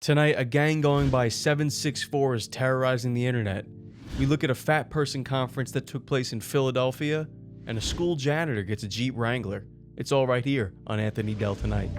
Tonight, a gang going by 764 is terrorizing the internet. We look at a fat person conference that took place in Philadelphia, and a school janitor gets a Jeep Wrangler. It's all right here on Anthony Dell Tonight.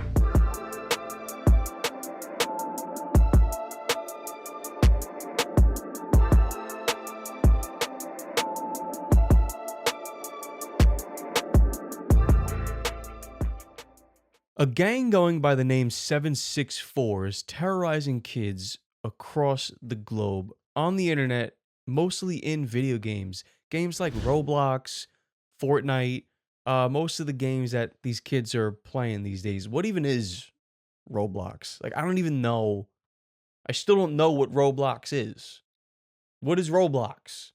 A gang going by the name 764 is terrorizing kids across the globe on the internet, mostly in video games. Games like Roblox, Fortnite, most of the games that these kids are playing these days. What even is Roblox? Like, I don't even know. I still don't know what Roblox is. What is Roblox?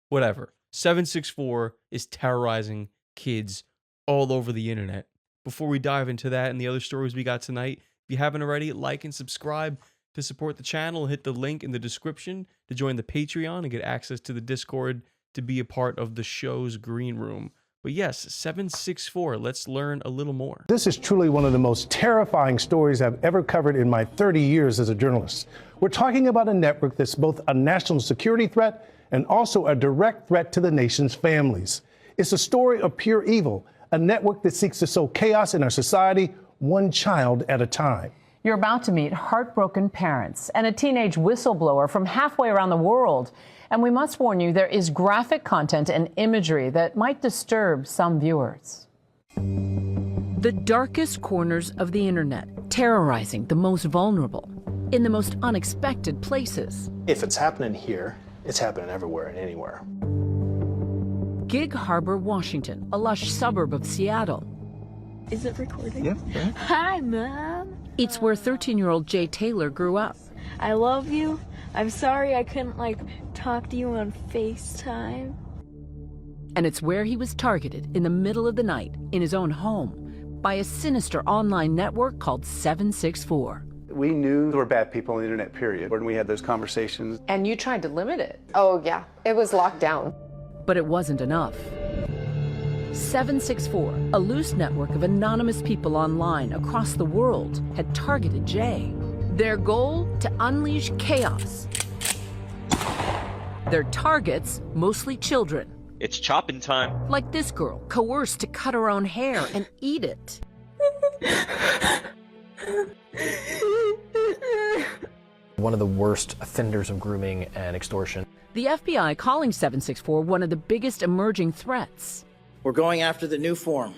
Whatever. 764 is terrorizing kids all over the internet. Before we dive into that and the other stories we got tonight, if you haven't already, like and subscribe to support the channel. Hit the link in the description to join the Patreon and get access to the Discord to be a part of the show's green room. But yes, 764, let's learn a little more. This is truly one of the most terrifying stories I've ever covered in my 30 years as a journalist. We're talking about a network that's both a national security threat and also a direct threat to the nation's families. It's a story of pure evil, a network that seeks to sow chaos in our society, one child at a time. You're about to meet heartbroken parents and a teenage whistleblower from halfway around the world. And we must warn you, there is graphic content and imagery that might disturb some viewers. The darkest corners of the internet, terrorizing the most vulnerable in the most unexpected places. If it's happening here, it's happening everywhere and anywhere. Gig Harbor, Washington, a lush suburb of Seattle. Is it recording? Yeah. Hi, Mom. It's where 13-year-old Jay Taylor grew up. I love you. I'm sorry I couldn't, talk to you on FaceTime. And it's where he was targeted in the middle of the night in his own home by a sinister online network called 764. We knew there were bad people on the internet, period, when we had those conversations. And you tried to limit it. Oh, yeah. It was locked down. But it wasn't enough. 764, a loose network of anonymous people online across the world, had targeted Jay. Their goal? To unleash chaos. Their targets? Mostly children. It's chopping time. Like this girl, coerced to cut her own hair and eat it. One of the worst offenders of grooming and extortion. The FBI calling 764 one of the biggest emerging threats. We're going after the new form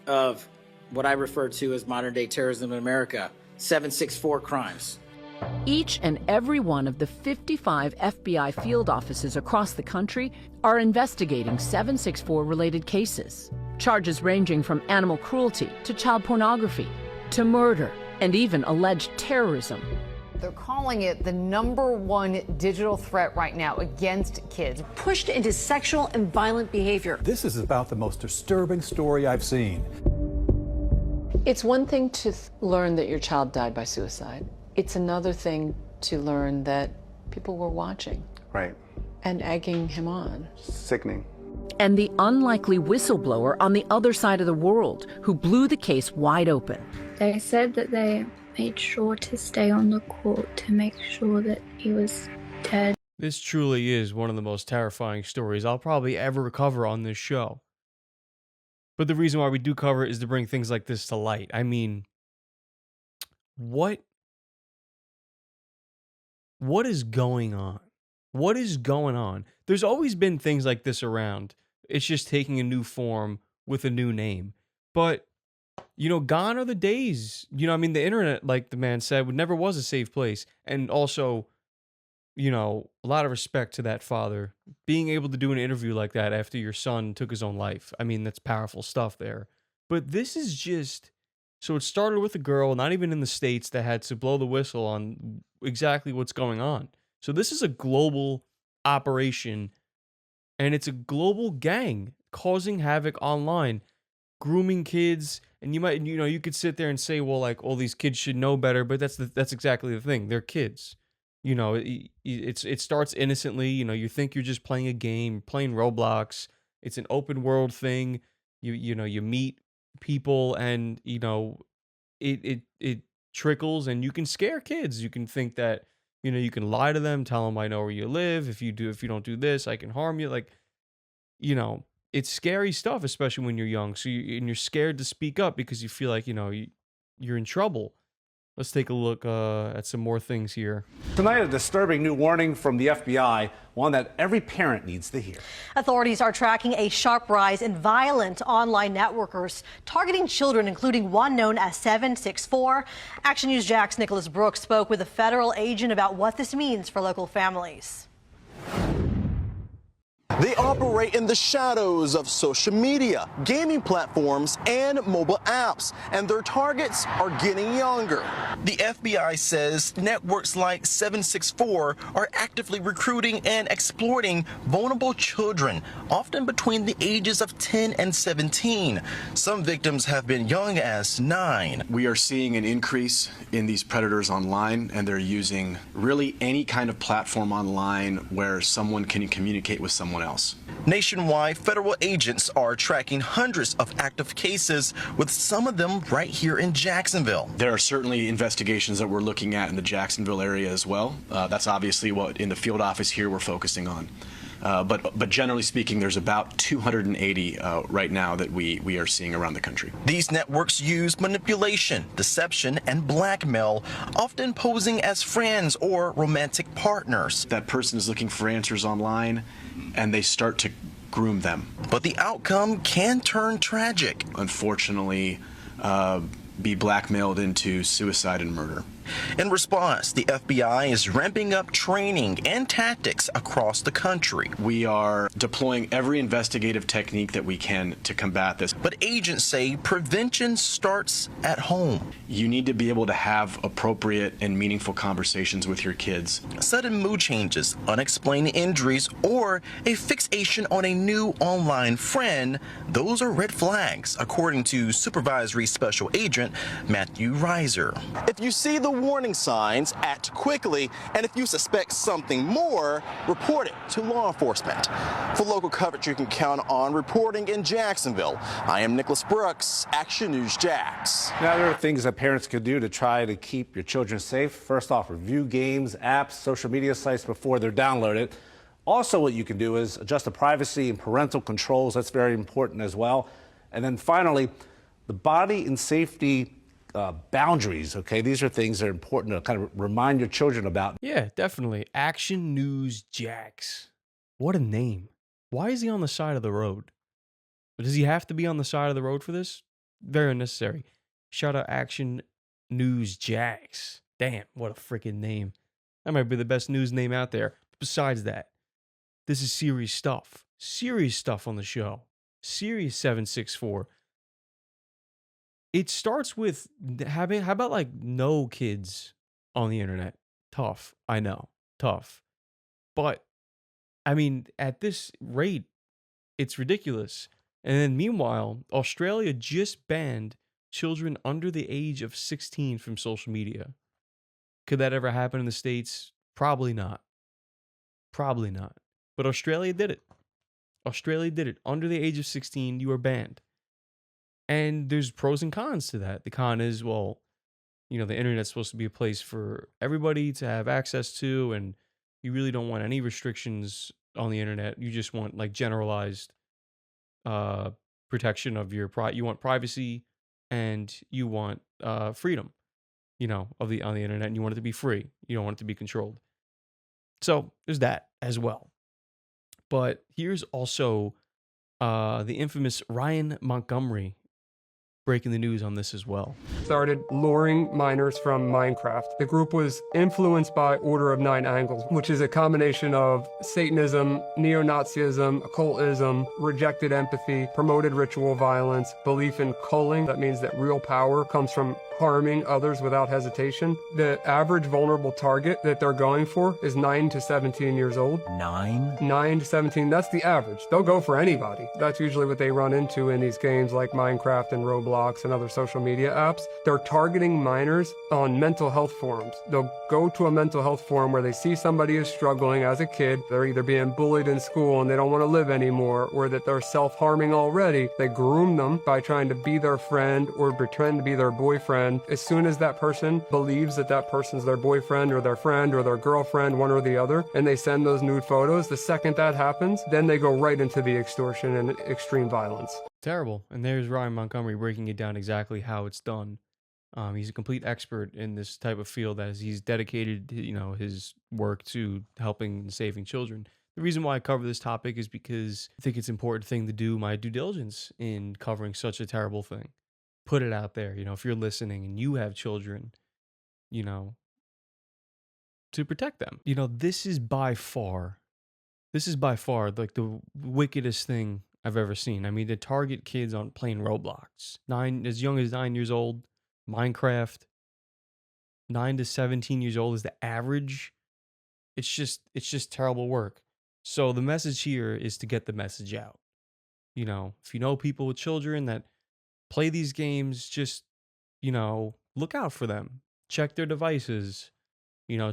of what I refer to as modern-day terrorism in America, 764 crimes. Each and every one of the 55 FBI field offices across the country are investigating 764-related cases. Charges ranging from animal cruelty to child pornography to murder and even alleged terrorism. They're calling it the #1 digital threat right now against kids. Pushed into sexual and violent behavior. This is about the most disturbing story I've seen. It's one thing to learn that your child died by suicide. It's another thing to learn that people were watching. Right. And egging him on. Sickening. And the unlikely whistleblower on the other side of the world who blew the case wide open. They said that they made sure to stay on the court to make sure that he was dead. This truly is one of the most terrifying stories I'll probably ever cover on this show. But the reason why we do cover it is to bring things like this to light. I mean, what is going on? What is going on? There's always been things like this around. It's just taking a new form with a new name. But, gone are the days. The internet, like the man said, never was a safe place. And also, a lot of respect to that father. Being able to do an interview like that after your son took his own life. I mean, that's powerful stuff there. But this is just... So it started with a girl, not even in the States, that had to blow the whistle on exactly what's going on. So this is a global operation, and it's a global gang causing havoc online, grooming kids. And you could sit there and say, well, all these kids should know better, but that's exactly the thing. They're kids. It starts innocently. You think you're just playing a game, playing Roblox. It's an open world thing. You meet people, and it trickles, and you can scare kids. You can think that, you can lie to them, tell them I know where you live. If you don't do this, I can harm you. Like, it's scary stuff, especially when you're young. So you're scared to speak up because you feel like, you're in trouble. Let's take a look at some more things here. Tonight, a disturbing new warning from the FBI, one that every parent needs to hear. Authorities are tracking a sharp rise in violent online networkers targeting children, including one known as 764. Action News Jack's Nicholas Brooks spoke with a federal agent about what this means for local families. They operate in the shadows of social media, gaming platforms, and mobile apps, and their targets are getting younger. The FBI says networks like 764 are actively recruiting and exploiting vulnerable children, often between the ages of 10 and 17. Some victims have been young as 9. We are seeing an increase in these predators online, and they're using really any kind of platform online where someone can communicate with someone else. Nationwide, federal agents are tracking hundreds of active cases, with some of them right here in Jacksonville. There are certainly investigations that we're looking at in the Jacksonville area as well. That's obviously what in the field office here we're focusing on. But generally speaking, there's about 280 right now that we are seeing around the country. These networks use manipulation, deception, and blackmail, often posing as friends or romantic partners. That person is looking for answers online, and they start to groom them. But the outcome can turn tragic. Unfortunately, be blackmailed into suicide and murder. In response, the FBI is ramping up training and tactics across the country. We are deploying every investigative technique that we can to combat this. But agents say prevention starts at home. You need to be able to have appropriate and meaningful conversations with your kids. Sudden mood changes, unexplained injuries, or a fixation on a new online friend, those are red flags, according to Supervisory Special Agent Matthew Reiser. If you see the warning signs, act quickly, and if you suspect something more, report it to law enforcement. For local coverage you can count on reporting in Jacksonville, I am Nicholas Brooks, Action News Jax. Now, there are things that parents could do to try to keep your children safe. First off, review games, apps, social media sites before they're downloaded. Also, what you can do is adjust the privacy and parental controls. That's very important as well. And then finally, the body and safety boundaries, okay? These are things that are important to kind of remind your children about. Yeah, definitely. Action News Jax. What a name. Why is he on the side of the road? Does he have to be on the side of the road for this? Very unnecessary. Shout out Action News Jax. Damn, what a freaking name. That might be the best news name out there. Besides that, this is serious stuff. Serious stuff on the show. Serious 764. It starts with how about like no kids on the internet? Tough. I know. Tough. But I mean, at this rate, it's ridiculous. And then meanwhile, Australia just banned children under the age of 16 from social media. Could that ever happen in the States? Probably not. Probably not. But Australia did it. Australia did it. Under the age of 16, you are banned. And there's pros and cons to that. The con is, well, the internet's supposed to be a place for everybody to have access to, and you really don't want any restrictions on the internet. You just want like generalized protection of your you want privacy, and you want freedom, on the internet, and you want it to be free. You don't want it to be controlled. So there's that as well. But here's also the infamous Ryan Montgomery breaking the news on this as well. Started luring minors from Minecraft. The group was influenced by Order of Nine Angles, which is a combination of Satanism, neo-Nazism, occultism, rejected empathy, promoted ritual violence, belief in culling. That means that real power comes from harming others without hesitation. The average vulnerable target that they're going for is 9 to 17 years old. 9 to 17, that's the average. They'll go for anybody. That's usually what they run into in these games like Minecraft and Roblox Roblox and other social media apps, they're targeting minors on mental health forums. They'll go to a mental health forum where they see somebody is struggling as a kid. They're either being bullied in school and they don't want to live anymore, or that they're self-harming already. They groom them by trying to be their friend or pretend to be their boyfriend. As soon as that person believes that that person's their boyfriend or their friend or their girlfriend, one or the other, and they send those nude photos, the second that happens, then they go right into the extortion and extreme violence. Terrible. And there's Ryan Montgomery breaking it down exactly how it's done. He's a complete expert in this type of field, as he's dedicated, his work to helping and saving children. The reason why I cover this topic is because I think it's an important thing to do my due diligence in covering such a terrible thing. Put it out there, if you're listening and you have children, to protect them. This is by far like the wickedest thing I've ever seen. I mean, to target kids on playing Roblox, as young as 9 years old, Minecraft, 9 to 17 years old is the average. It's just terrible work. So the message here is to get the message out. If you know people with children that play these games, just, look out for them. Check their devices,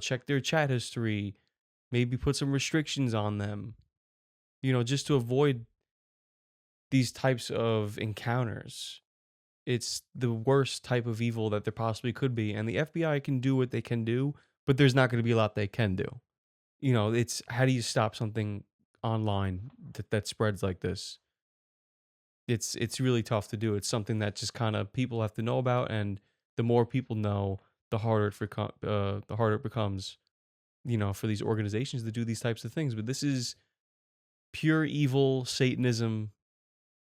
check their chat history, maybe put some restrictions on them, just to avoid these types of encounters. It's the worst type of evil that there possibly could be. And the FBI can do what they can do, but there's not going to be a lot they can do. It's how do you stop something online that spreads like this? It's really tough to do. It's something that just kind of people have to know about, and the more people know, the harder it becomes, for these organizations to do these types of things. But this is pure evil Satanism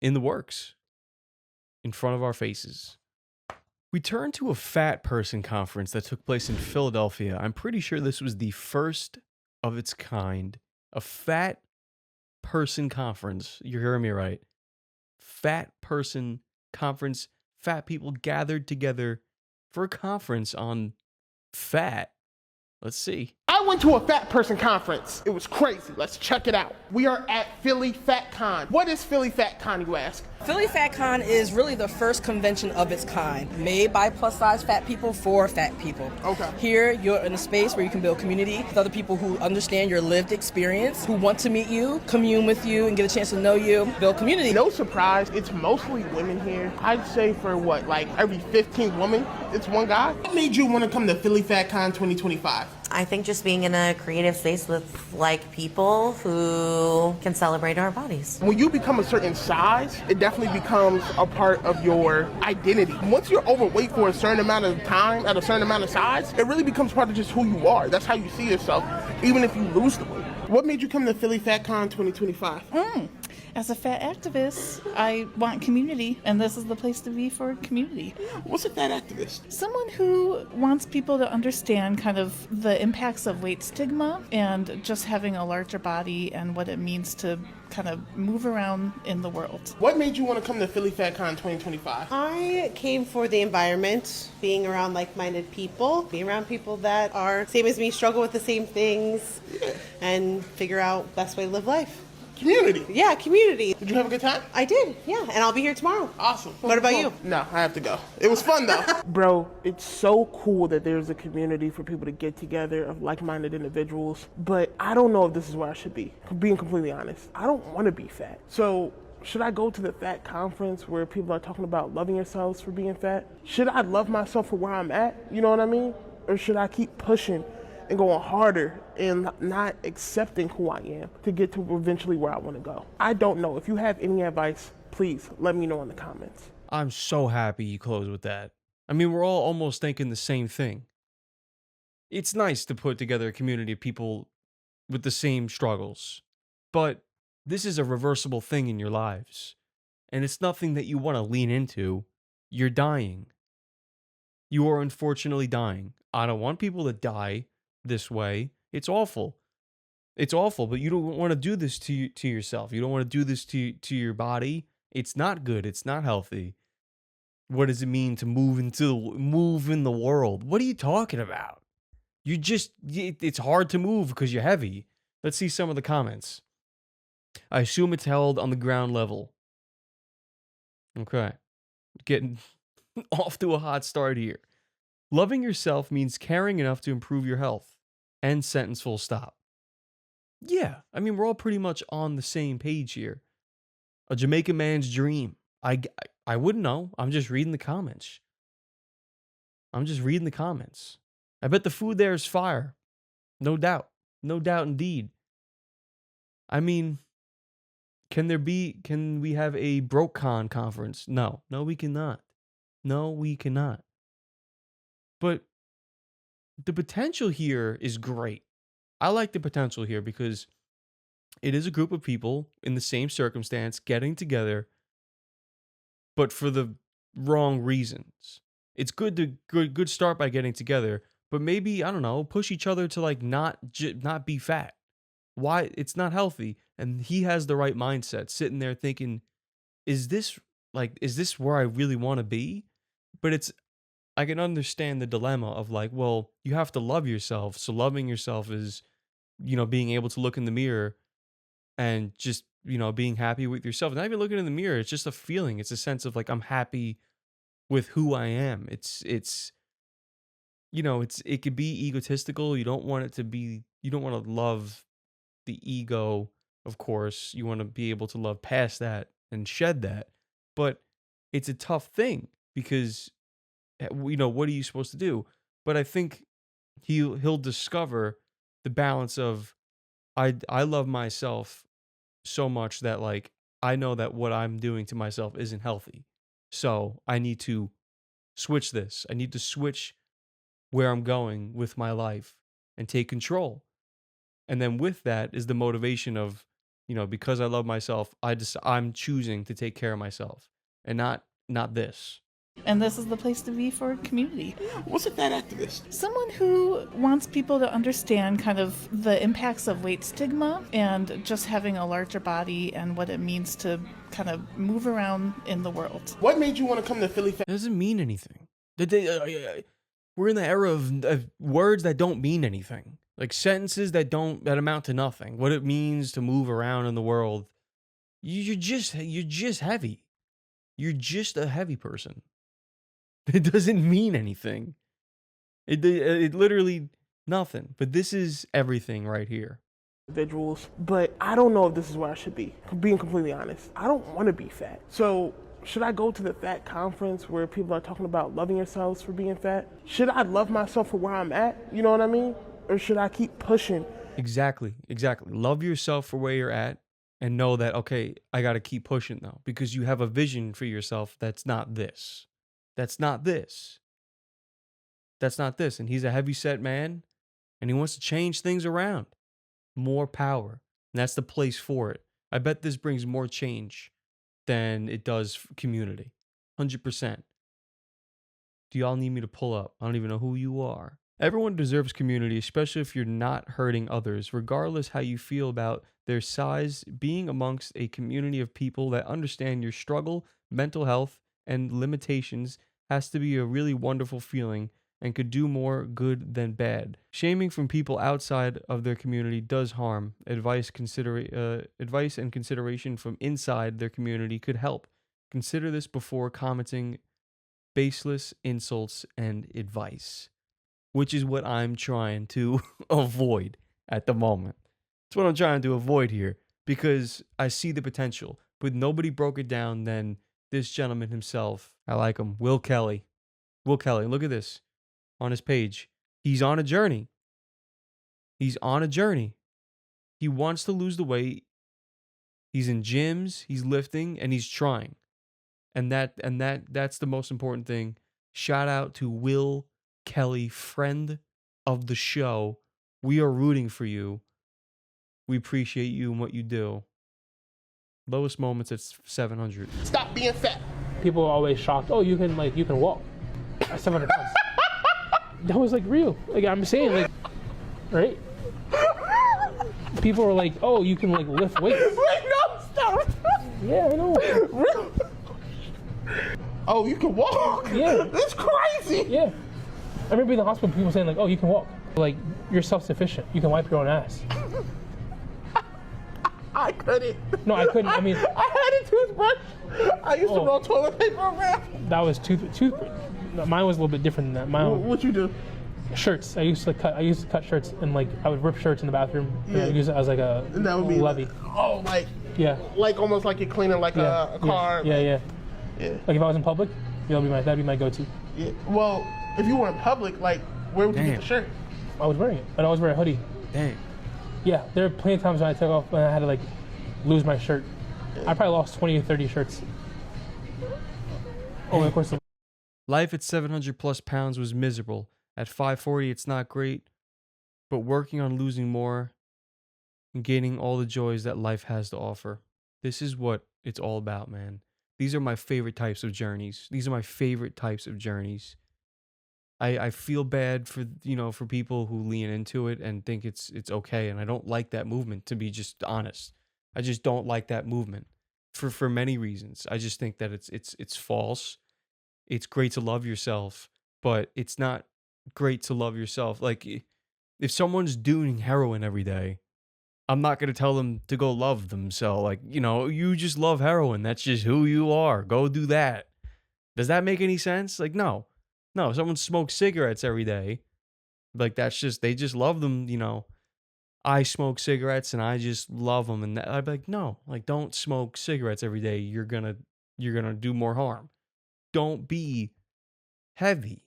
in the works, in front of our faces. We turn to a fat person conference that took place in Philadelphia. I'm pretty sure this was the first of its kind. A fat person conference. You're hearing me right. Fat person conference. Fat people gathered together for a conference on fat. Let's see. I went to a fat person conference. It was crazy. Let's check it out. We are at Philly Fat Con. What is Philly Fat Con, you ask? Philly Fat Con is really the first convention of its kind, made by plus-size fat people for fat people. Okay. Here, you're in a space where you can build community with other people who understand your lived experience, who want to meet you, commune with you, and get a chance to know you, build community. No surprise, it's mostly women here. I'd say for every 15th woman, it's one guy. What made you want to come to Philly Fat Con 2025? I think just being in a creative space with like people who can celebrate our bodies. When you become a certain size, it definitely becomes a part of your identity. Once you're overweight for a certain amount of time at a certain amount of size, it really becomes part of just who you are. That's how you see yourself, even if you lose the weight. What made you come to Philly Fat Con 2025? As a fat activist, I want community, and this is the place to be for community. What's a fat activist? Someone who wants people to understand kind of the impacts of weight stigma and just having a larger body and what it means to kind of move around in the world. What made you want to come to Philly Fat Con 2025? I came for the environment, being around like-minded people, being around people that are same as me, struggle with the same things, and figure out best way to live life. Community. Yeah, community. Did you have a good time? I did, yeah, and I'll be here tomorrow. Awesome. What about you? No, I have to go. It was fun though. Bro, it's so cool that there's a community for people to get together of like-minded individuals, but I don't know if this is where I should be, being completely honest. I don't want to be fat. So should I go to the fat conference where people are talking about loving yourselves for being fat? Should I love myself for where I'm at? You know what I mean? Or should I keep pushing and going harder and not accepting who I am to get to eventually where I want to go? I don't know. If you have any advice, please let me know in the comments. I'm so happy you closed with that. I mean, we're all almost thinking the same thing. It's nice to put together a community of people with the same struggles, but this is a reversible thing in your lives, and it's nothing that you want to lean into. You're dying. You are unfortunately dying. I don't want people to die this way. It's awful. It's awful, but you don't want to do this to yourself. You don't want to do this to your body. It's not good. It's not healthy. What does it mean to move in the world? What are you talking about? It's hard to move because you're heavy. Let's see some of the comments. I assume it's held on the ground level. Okay. getting off to a hot start here. Loving yourself means caring enough to improve your health. End sentence, full stop. Yeah, I mean, we're all pretty much on the same page here. A Jamaican man's dream. I wouldn't know. I'm just reading the comments. I bet the food there is fire. No doubt. No doubt indeed. I mean, can we have a BrokeCon conference? No, we cannot. No, we cannot. But the potential here is great. I like the potential here because it is a group of people in the same circumstance getting together, but for the wrong reasons. It's good start by getting together, but maybe, I don't know, push each other to like not be fat. Why? It's not healthy. And he has the right mindset, sitting there thinking, is this where I really want to be? But I can understand the dilemma of like, well, you have to love yourself. So loving yourself is, being able to look in the mirror and just, being happy with yourself. Not even looking in the mirror. It's just a feeling. It's a sense of like, I'm happy with who I am. It could be egotistical. You don't want to love the ego, of course. You want to be able to love past that and shed that. But it's a tough thing because, what are you supposed to do? But I think he'll discover the balance of, I love myself so much that like, I know that what I'm doing to myself isn't healthy. So I need to switch this. I need to switch where I'm going with my life and take control. And then with that is the motivation of, because I love myself, I'm choosing to take care of myself and not this. And this is the place to be for community. What's a fat activist? Someone who wants people to understand kind of the impacts of weight stigma and just having a larger body and what it means to kind of move around in the world. What made you want to come to Philly? It doesn't mean anything. We're in the era of words that don't mean anything. Like sentences that amount to nothing. What it means to move around in the world. You're just heavy. You're just a heavy person. It doesn't mean anything. It literally nothing. But this is everything right here. Individuals, but I don't know if this is where I should be. Being completely honest, I don't want to be fat. So should I go to the fat conference where people are talking about loving yourselves for being fat? Should I love myself for where I'm at? You know what I mean? Or should I keep pushing? Exactly. Love yourself for where you're at and know that, okay, I got to keep pushing though, because you have a vision for yourself that's not this. That's not this. And he's a heavy-set man, and he wants to change things around. More power. And that's the place for it. I bet this brings more change than it does community. 100%. Do y'all need me to pull up? I don't even know who you are. Everyone deserves community, especially if you're not hurting others, regardless how you feel about their size. Being amongst a community of people that understand your struggle, mental health, and limitations has to be a really wonderful feeling and could do more good than bad. Shaming from people outside of their community does harm. Advice and consideration from inside their community could help. Consider this before commenting baseless insults and advice, which is what I'm trying to avoid at the moment. That's what I'm trying to avoid here because I see the potential, but nobody broke it down than this gentleman himself. I like him. Will Kelly. Look at this on his page. He's on a journey. He wants to lose the weight. He's in gyms, he's lifting, and he's trying. And that's the most important thing. Shout out to Will Kelly, friend of the show. We are rooting for you. We appreciate you and what you do. Lowest moments at 700. Stop being fat. People are always shocked. Oh, you can walk. 700 pounds. That was like real. Like I'm saying, like, right? People are like, oh, you can like lift weights. Wait, no, stop. Yeah, I know. Oh, you can walk? Yeah. That's crazy. Yeah. I remember in the hospital, people saying like, oh, you can walk. Like, you're self-sufficient. You can wipe your own ass. I couldn't. No, I couldn't. I mean, I had toothbrush. I used to roll toilet paper around. That was tooth. Mine was a little bit different than that. What you do? Shirts. I used to cut shirts and like I would rip shirts in the bathroom. And I would use it as like a And that would be levy. like Yeah. like almost like you're cleaning like a car. Yeah. Yeah. Like if I was in public, that'd be my go-to. Yeah. Well, if you were in public, like where would you get the shirt? I was wearing it. I'd always wear a hoodie. Dang. Yeah, there are plenty of times when I took off and I had to like lose my shirt. I probably lost 20 or 30 shirts over the course of. Life at 700 plus pounds was miserable. At 540, it's not great, but working on losing more and gaining all the joys that life has to offer. This is what it's all about, man. These are my favorite types of journeys. These are my favorite types of journeys. I feel bad for for people who lean into it and think it's okay, and I don't like that movement, to be just honest. I just don't like that movement for many reasons. I just think that it's false. It's great to love yourself, but it's not great to love yourself. Like if someone's doing heroin every day, I'm not going to tell them to go love themselves. Like, you just love heroin. That's just who you are. Go do that. Does that make any sense? Like, no. No, if someone smokes cigarettes every day, like they just love them, I smoke cigarettes and I just love them. And I'd be like, no, like don't smoke cigarettes every day. You're going to do more harm. Don't be heavy.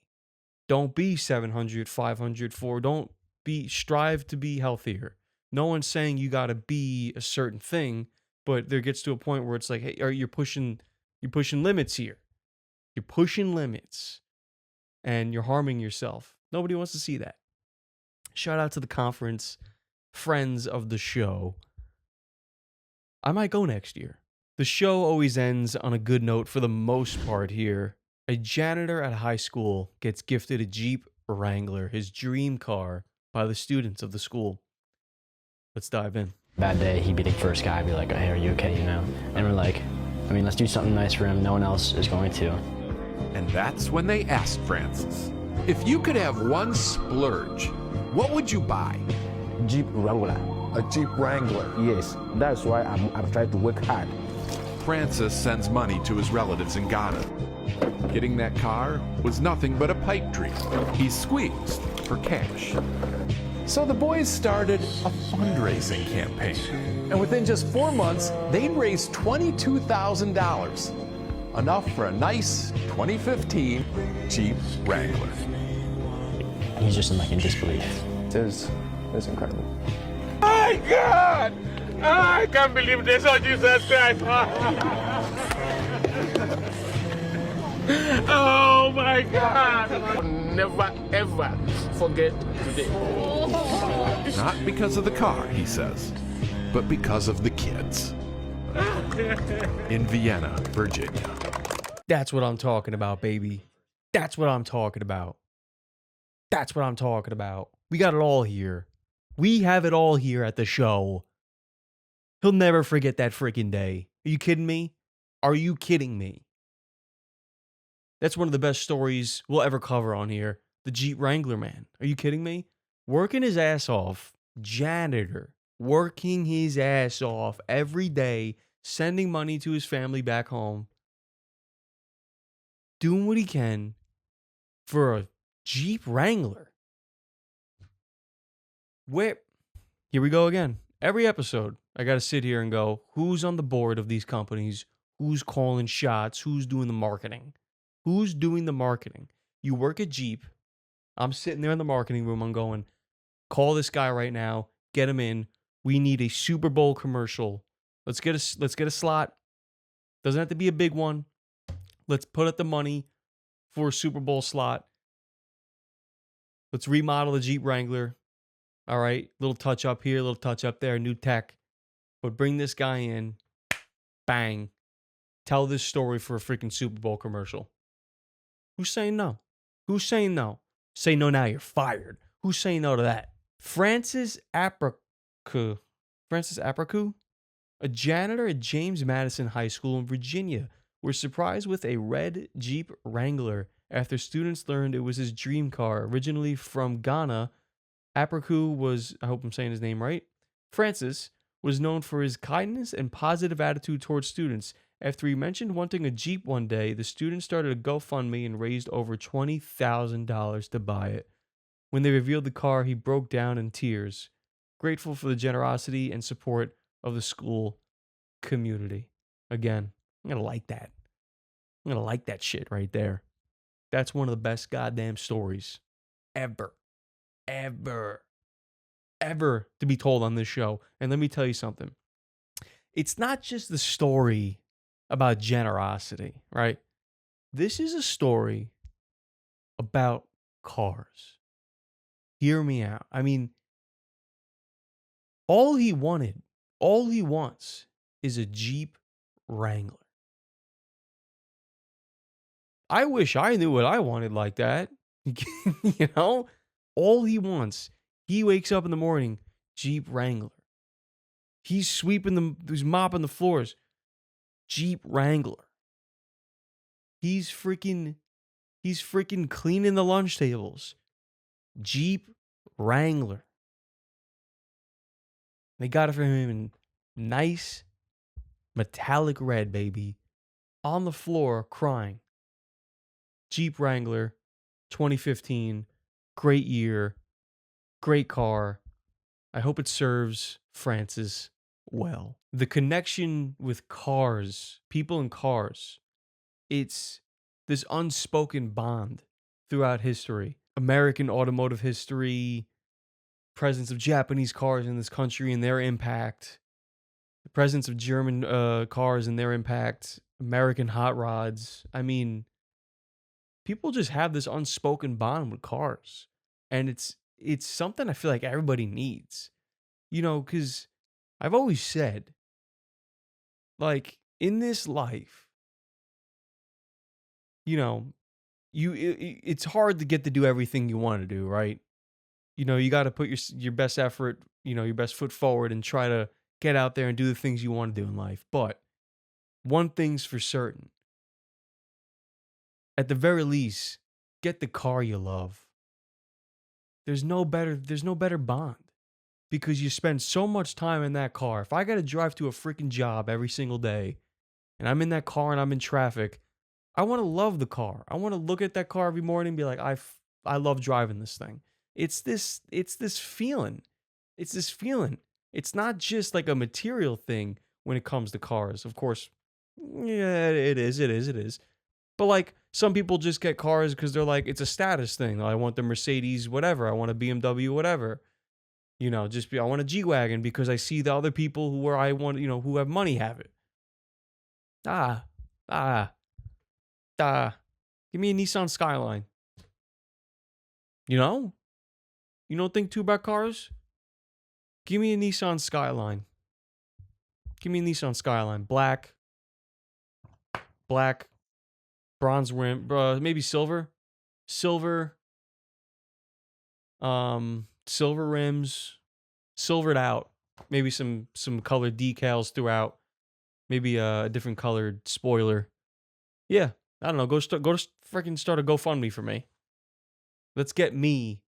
Don't be 700, 500, 4. Strive to be healthier. No one's saying you got to be a certain thing, but there gets to a point where it's like, hey, you're pushing limits here. You're pushing limits and you're harming yourself. Nobody wants to see that. Shout out to the conference friends of the show. I might go next year. The show always ends on a good note for the most part here. A janitor at a high school gets gifted a Jeep Wrangler, his dream car, by the students of the school. Let's dive in. Bad day, he'd be the first guy, be like, hey, are you okay, And we're like, let's do something nice for him. No one else is going to. And that's when they asked Francis, if you could have one splurge, what would you buy? Jeep Wrangler. A Jeep Wrangler? Yes, that's why I'm trying to work hard. Francis sends money to his relatives in Ghana. Getting that car was nothing but a pipe dream. He squeezed for cash. So the boys started a fundraising campaign. And within just 4 months, they'd raised $22,000. Enough for a nice 2015 Jeep Wrangler. He's just in disbelief. It's incredible. My God! I can't believe this. Oh, Jesus Christ. Oh, my God. I'll never, ever forget today. Not because of the car, he says, but because of the kids. In Vienna, Virginia. That's what I'm talking about, baby. That's what I'm talking about. That's what I'm talking about. We got it all here. We have it all here at the show. He'll never forget that freaking day. Are you kidding me? Are you kidding me? That's one of the best stories we'll ever cover on here. The Jeep Wrangler, man. Are you kidding me? Working his ass off. Janitor. Working his ass off every day. Sending money to his family back home. Doing what he can for a Jeep Wrangler. Here we go again. Every episode, I got to sit here and go, who's on the board of these companies? Who's calling shots? Who's doing the marketing? Who's doing the marketing? You work at Jeep. I'm sitting there in the marketing room. I'm going, call this guy right now. Get him in. We need a Super Bowl commercial. Let's get a slot. Doesn't have to be a big one. Let's put up the money for a Super Bowl slot. Let's remodel the Jeep Wrangler. All right, little touch up here, little touch up there, new tech. But bring this guy in. Bang. Tell this story for a freaking Super Bowl commercial. Who's saying no? Who's saying no? Say no now, you're fired. Who's saying no to that? Francis Apraku, a janitor at James Madison High School in Virginia, was surprised with a red Jeep Wrangler after students learned it was his dream car. Originally from Ghana, Apraku was, I hope I'm saying his name right, Francis was known for his kindness and positive attitude towards students. After he mentioned wanting a Jeep one day, the student started a GoFundMe and raised over $20,000 to buy it. When they revealed the car, he broke down in tears, grateful for the generosity and support of the school community. Again, I'm going to like that. I'm going to like that shit right there. That's one of the best goddamn stories ever to be told on this show. And let me tell you something. It's not just the story about generosity, right? This is a story about cars. Hear me out. I mean, all he wants is a Jeep Wrangler. I wish I knew what I wanted like that. You know? All he wants, he wakes up in the morning, Jeep Wrangler. He's mopping the floors, Jeep Wrangler. He's freaking cleaning the lunch tables, Jeep Wrangler. They got it for him in nice metallic red, baby. On the floor, crying. Jeep Wrangler, 2015. Great year. Great car. I hope it serves Francis well. The connection with cars, people and cars, it's this unspoken bond throughout history. American automotive history, presence of Japanese cars in this country and their impact, the presence of German cars and their impact, American hot rods. I mean, people just have this unspoken bond with cars. And it's something I feel like everybody needs. You know, because I've always said, like, in this life, you know, it's hard to get to do everything you want to do, right? You know, you got to put your best effort, you know, your best foot forward and try to get out there and do the things you want to do in life. But one thing's for certain. At the very least, get the car you love. There's no better bond because you spend so much time in that car. If I got to drive to a freaking job every single day and I'm in that car and I'm in traffic, I want to love the car. I want to look at that car every morning and be like, I love driving this thing. It's this feeling. It's this feeling. It's not just like a material thing when it comes to cars. Of course, yeah, it is. But like some people just get cars because they're like, it's a status thing. I want the Mercedes, whatever. I want a BMW, whatever. You know, I want a G-Wagon because I see the other people who who have money have it. Give me a Nissan Skyline. You know? You don't think too about cars? Give me a Nissan Skyline. Give me a Nissan Skyline. Black. Bronze rim. Maybe silver. Silver rims. Silvered out. Maybe some colored decals throughout. Maybe a different colored spoiler. Yeah. I don't know. Go freaking start a GoFundMe for me. Let's get me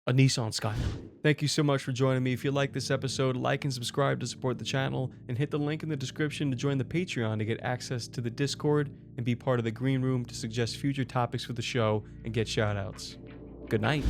a Nissan Skyline. Thank you so much for joining me. If you like this episode, like and subscribe to support the channel, and hit the link in the description to join the Patreon to get access to the Discord and be part of the Green Room to suggest future topics for the show and get shoutouts. Good night.